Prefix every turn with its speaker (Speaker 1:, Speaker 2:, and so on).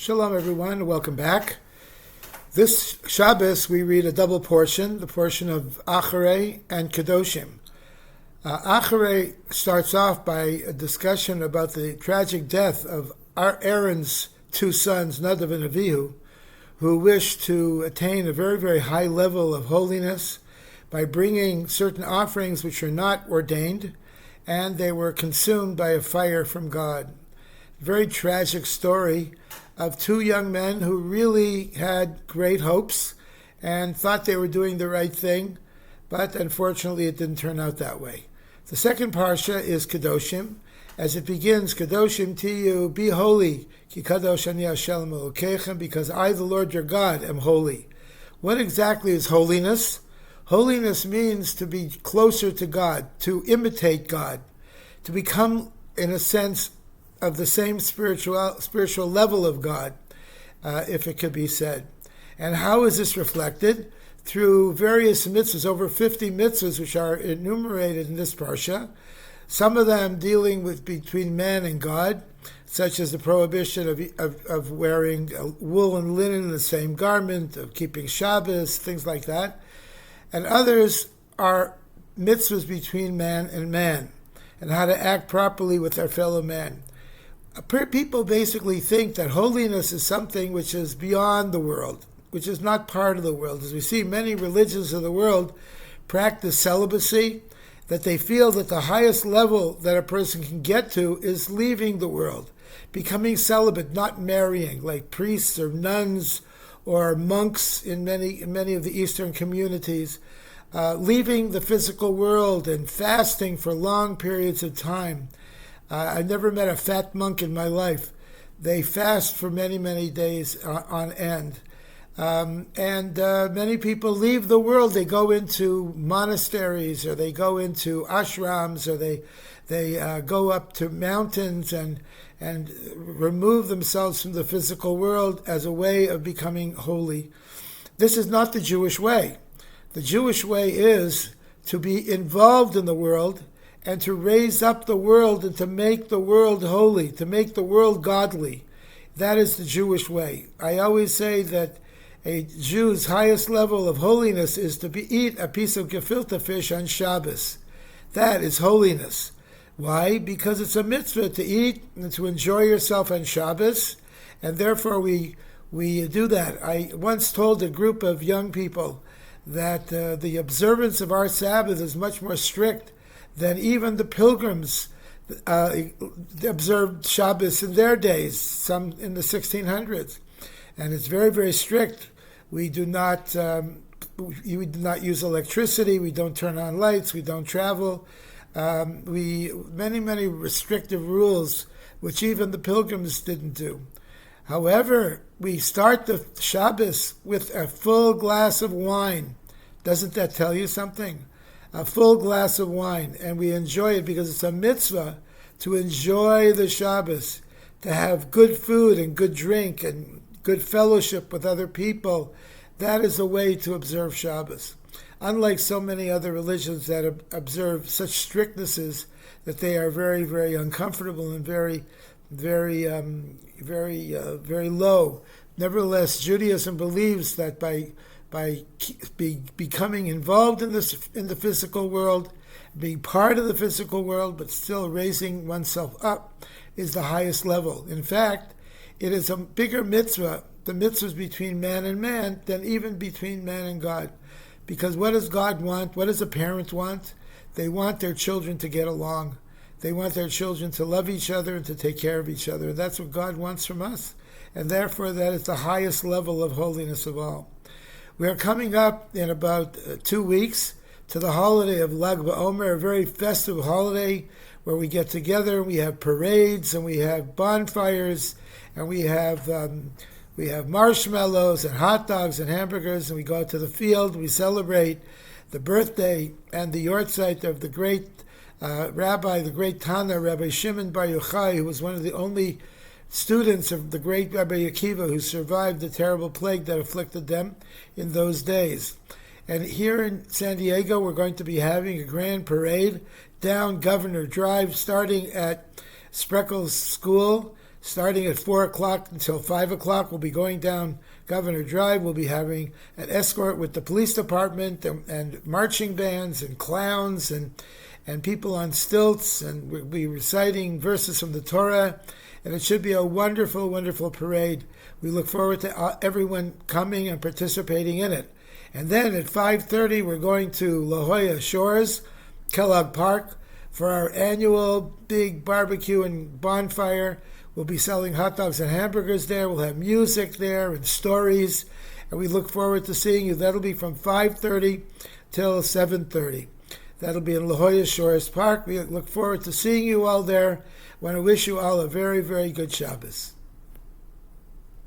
Speaker 1: Shalom everyone, welcome back. This Shabbos we read a double portion, the portion of Acharei and Kedoshim. Acharei starts off by a discussion about the tragic death of Aaron's two sons, Nadav and Avihu, who wished to attain a very, very high level of holiness by bringing certain offerings which are not ordained, and they were consumed by a fire from God. Very tragic story of two young men who really had great hopes and thought they were doing the right thing, but unfortunately it didn't turn out that way. The second parsha is Kedoshim. As it begins, Kedoshim tiyu, be holy, ki kadosh ani Hashem Elokechem, because I, the Lord your God, am holy. What exactly is holiness? Holiness means to be closer to God, to imitate God, to become, in a sense, of the same spiritual level of God, if it could be said. And how is this reflected? Through various mitzvahs, over 50 mitzvahs which are enumerated in this parsha, some of them dealing with between man and God, such as the prohibition of wearing wool and linen in the same garment, of keeping Shabbos, things like that. And others are mitzvahs between man and man, and how to act properly with our fellow man. People basically think that holiness is something which is beyond the world, which is not part of the world. As we see, many religions of the world practice celibacy, that they feel that the highest level that a person can get to is leaving the world, becoming celibate, not marrying, like priests or nuns or monks in many of the Eastern communities, leaving the physical world and fasting for long periods of time. I've never met a fat monk in my life. They fast for many, many days on end. Many people leave the world. They go into monasteries, or they go into ashrams, or they go up to mountains and remove themselves from the physical world as a way of becoming holy. This is not the Jewish way. The Jewish way is to be involved in the world and to raise up the world and to make the world holy, to make the world godly. That is the Jewish way. I always say that a Jew's highest level of holiness is to eat a piece of gefilte fish on Shabbos. That is holiness. Why? Because it's a mitzvah to eat and to enjoy yourself on Shabbos, and therefore we do that. I once told a group of young people that the observance of our Sabbath is much more strict than even the pilgrims observed Shabbos in their days, some in the 1600s. And it's very, very strict. We do not use electricity, we don't turn on lights, we don't travel. Many restrictive rules, which even the pilgrims didn't do. However, we start the Shabbos with a full glass of wine. Doesn't that tell you something? A full glass of wine, and we enjoy it because it's a mitzvah to enjoy the Shabbos, to have good food and good drink and good fellowship with other people. That is a way to observe Shabbos. Unlike so many other religions that observe such strictnesses that they are very, very uncomfortable and very low. Nevertheless, Judaism believes that by becoming involved in the physical world, being part of the physical world, but still raising oneself up, is the highest level. In fact, it is a bigger mitzvah, the mitzvahs between man and man, than even between man and God. Because what does God want? What does a parent want? They want their children to get along. They want their children to love each other and to take care of each other. That's what God wants from us. And therefore, that is the highest level of holiness of all. We are coming up in about 2 weeks to the holiday of Lag BaOmer, a very festive holiday where we get together and we have parades and we have bonfires and we have marshmallows and hot dogs and hamburgers, and we go out to the field. We celebrate the birthday and the yortzeit of the great Rabbi, the great Tana, Rabbi Shimon Bar Yochai, who was one of the only students of the great Rabbi Akiva who survived the terrible plague that afflicted them in those days. And here in San Diego, we're going to be having a grand parade down Governor Drive, starting at Spreckles School Starting at 4 o'clock until 5 o'clock, we'll be going down Governor Drive. We'll be having an escort with the police department and marching bands and clowns and people on stilts, and we'll be reciting verses from the Torah. And it should be a wonderful, wonderful parade. We look forward to everyone coming and participating in it. And then at 5:30, we're going to La Jolla Shores, Kellogg Park, for our annual big barbecue and bonfire. We'll be selling hot dogs and hamburgers there. We'll have music there and stories. And we look forward to seeing you. That'll be from 5:30 till 7:30. That'll be in La Jolla Shores Park. We look forward to seeing you all there. I want to wish you all a very, very good Shabbos.